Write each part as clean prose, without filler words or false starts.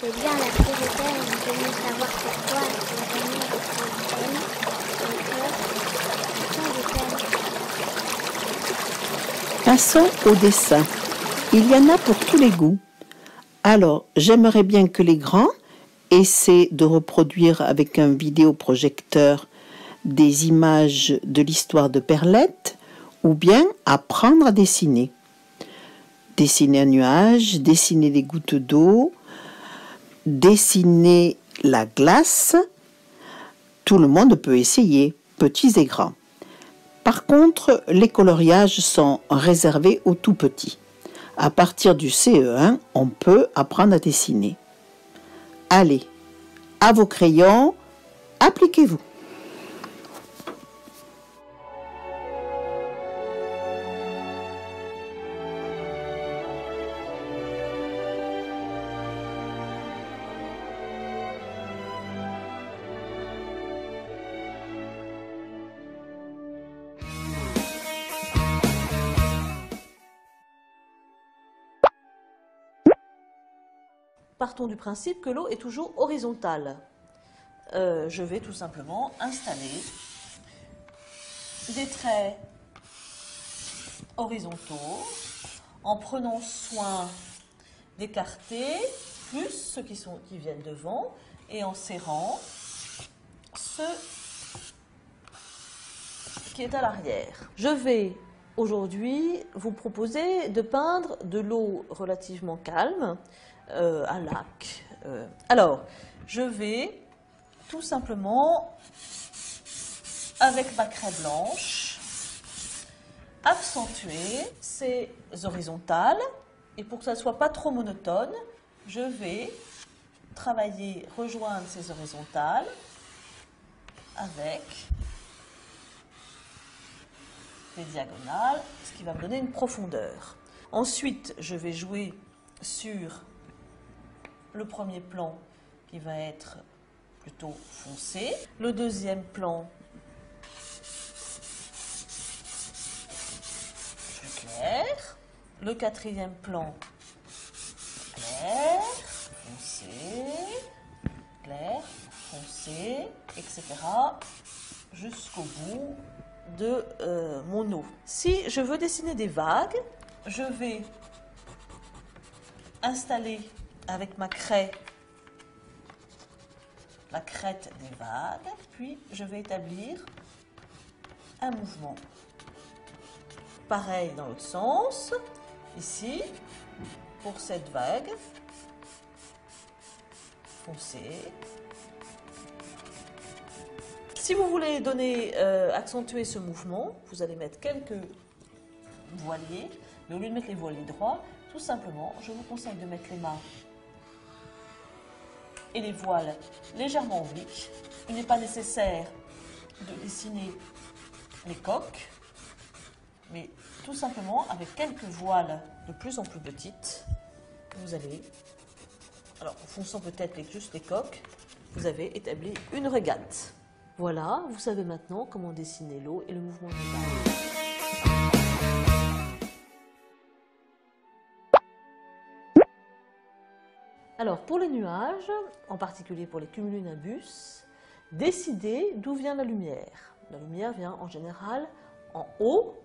C'est bien la Tour Eiffel, on veut savoir pourquoi elle est venue avec ses peines et que Passons au dessin. Il y en a pour tous les goûts. Alors, j'aimerais bien que les grands essaient de reproduire avec un vidéoprojecteur des images de l'histoire de Perlette ou bien apprendre à dessiner. Dessiner un nuage, dessiner des gouttes d'eau, dessiner la glace. Tout le monde peut essayer, petits et grands. Par contre, les coloriages sont réservés aux tout petits. À partir du CE1, on peut apprendre à dessiner. Allez, à vos crayons, appliquez-vous. Partons du principe que l'eau est toujours horizontale. Je vais tout simplement installer des traits horizontaux en prenant soin d'écarter plus ceux qui viennent devant et en serrant ceux qui est à l'arrière. Je vais aujourd'hui vous proposer de peindre de l'eau relativement calme, un lac. Alors, je vais tout simplement, avec ma craie blanche, accentuer ces horizontales. Et pour que ça ne soit pas trop monotone, je vais travailler, rejoindre ces horizontales avec des diagonales, ce qui va me donner une profondeur. Ensuite, je vais jouer sur le premier plan qui va être plutôt foncé, le deuxième plan plus clair, le quatrième plan clair, foncé, etc. jusqu'au bout de mon eau. Si je veux dessiner des vagues, je vais installer avec ma craie la crête des vagues, puis je vais établir un mouvement. Pareil dans l'autre sens, ici, pour cette vague, foncée. Si vous voulez accentuer ce mouvement, vous allez mettre quelques voiliers, mais au lieu de mettre les voiliers droits, tout simplement, je vous conseille de mettre les mains et les voiles légèrement obliques. Il n'est pas nécessaire de dessiner les coques, mais tout simplement avec quelques voiles de plus en plus petites, vous allez, alors en fonçant peut-être juste les coques, vous avez établi une régate. Voilà, vous savez maintenant comment dessiner l'eau et le mouvement des vagues. Alors, pour les nuages, en particulier pour les cumulonimbus, décidez d'où vient la lumière. La lumière vient en général en haut,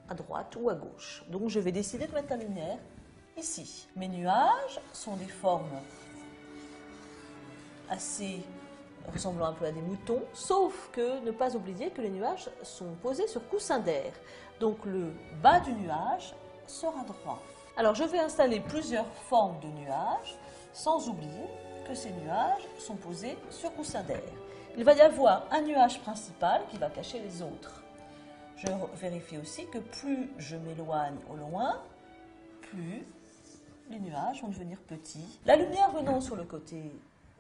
à droite ou à gauche. Donc, je vais décider de mettre la lumière ici. Mes nuages sont des formes assez ressemblant un peu à des moutons, sauf que ne pas oublier que les nuages sont posés sur coussin d'air. Donc, le bas du nuage sera droit. Alors, je vais installer plusieurs formes de nuages, sans oublier que ces nuages sont posés sur coussin d'air. Il va y avoir un nuage principal qui va cacher les autres. Je vérifie aussi que plus je m'éloigne au loin, plus les nuages vont devenir petits. La lumière venant sur le côté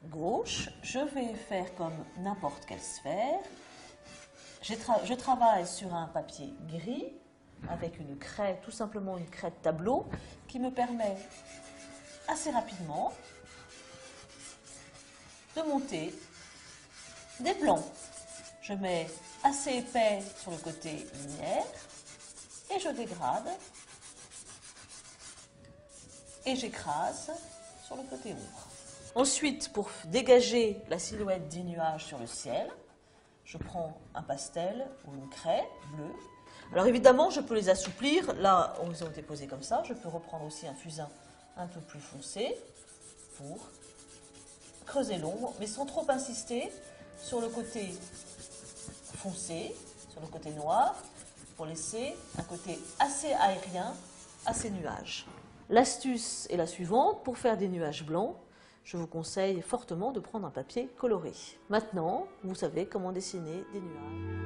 gauche, je vais faire comme n'importe quelle sphère. Je travaille sur un papier gris, avec une craie, tout simplement une craie de tableau, qui me permet assez rapidement de monter des plans. Je mets assez épais sur le côté lumière et je dégrade et j'écrase sur le côté ombre. Ensuite, pour dégager la silhouette des nuages sur le ciel, je prends un pastel ou une craie bleue. Alors évidemment, je peux les assouplir. Là, ils ont été posés comme ça. Je peux reprendre aussi un fusain un peu plus foncé pour creuser l'ombre, mais sans trop insister sur le côté foncé, sur le côté noir, pour laisser un côté assez aérien à ces nuages. L'astuce est la suivante. Pour faire des nuages blancs, je vous conseille fortement de prendre un papier coloré. Maintenant, vous savez comment dessiner des nuages.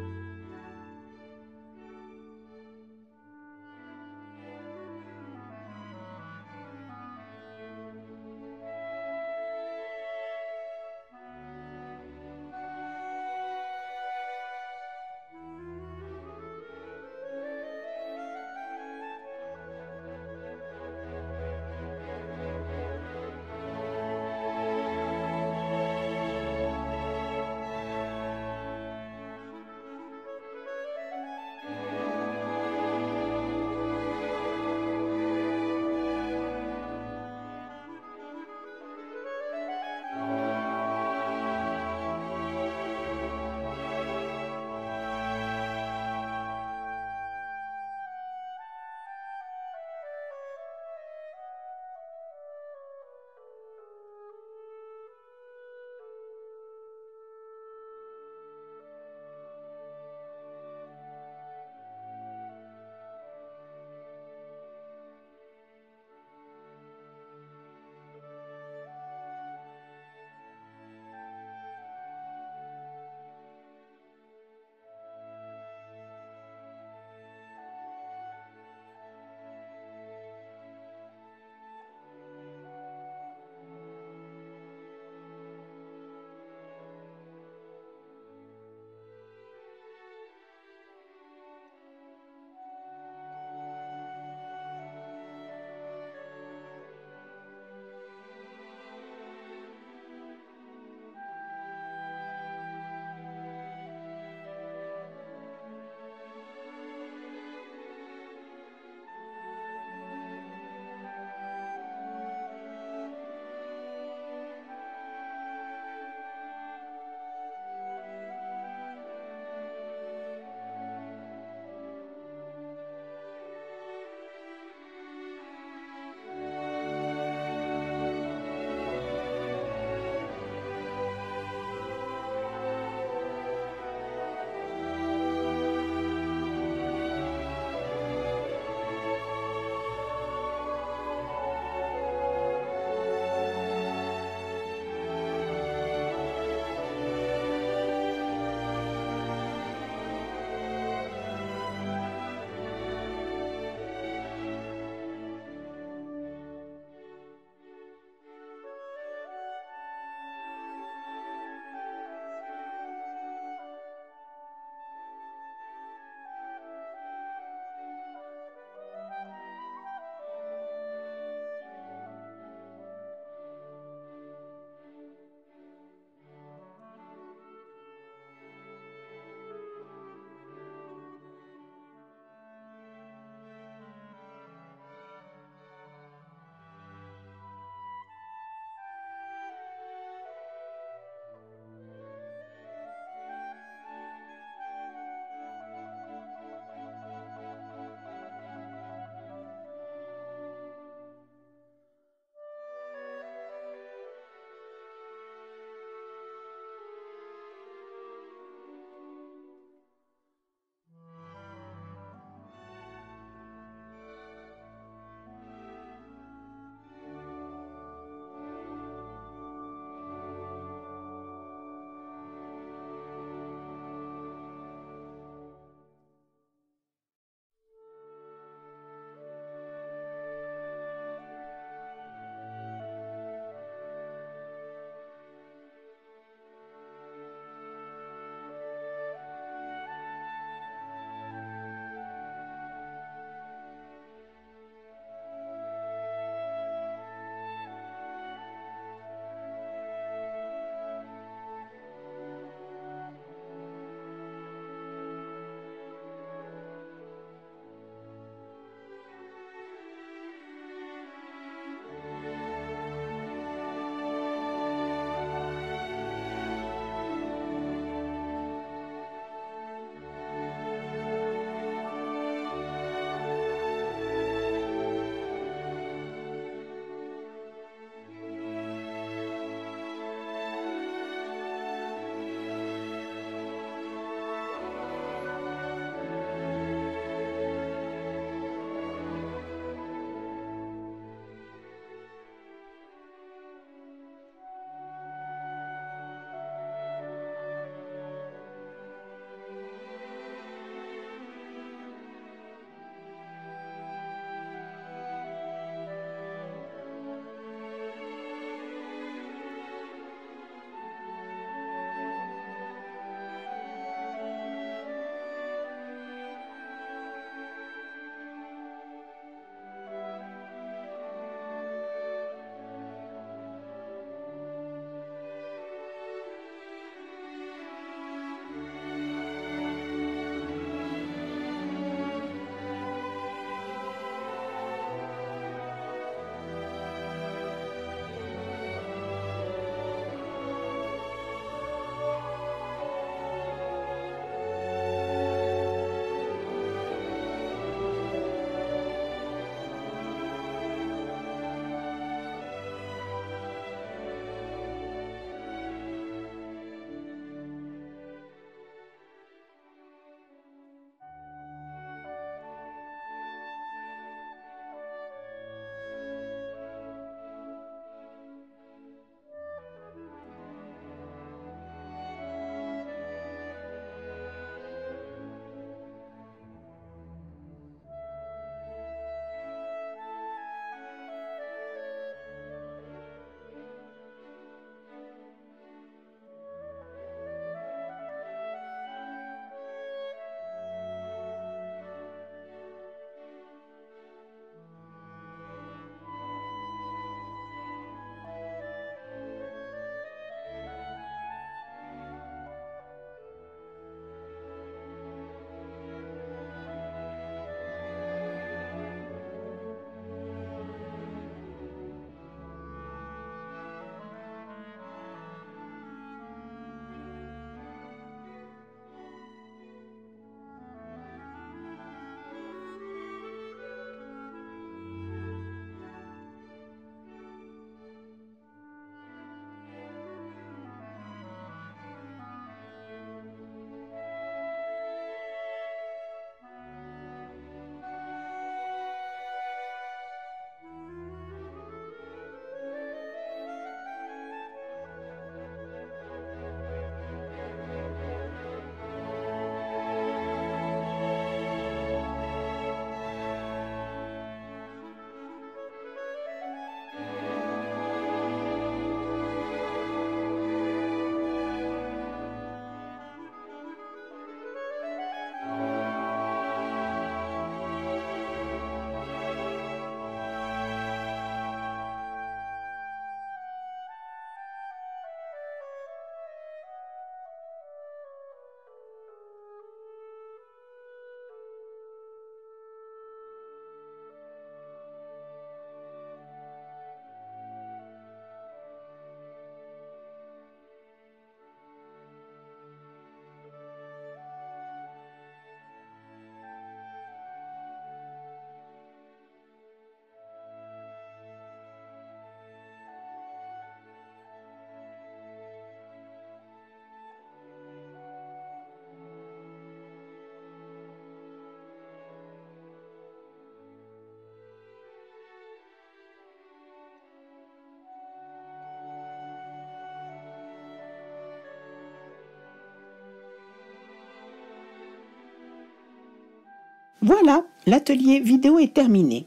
Voilà, l'atelier vidéo est terminé.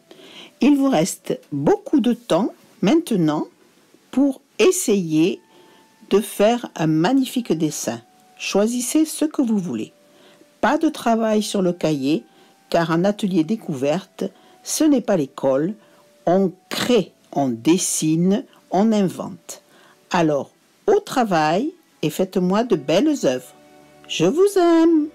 Il vous reste beaucoup de temps maintenant pour essayer de faire un magnifique dessin. Choisissez ce que vous voulez. Pas de travail sur le cahier, car un atelier découverte, ce n'est pas l'école. On crée, on dessine, on invente. Alors, au travail et faites-moi de belles œuvres. Je vous aime!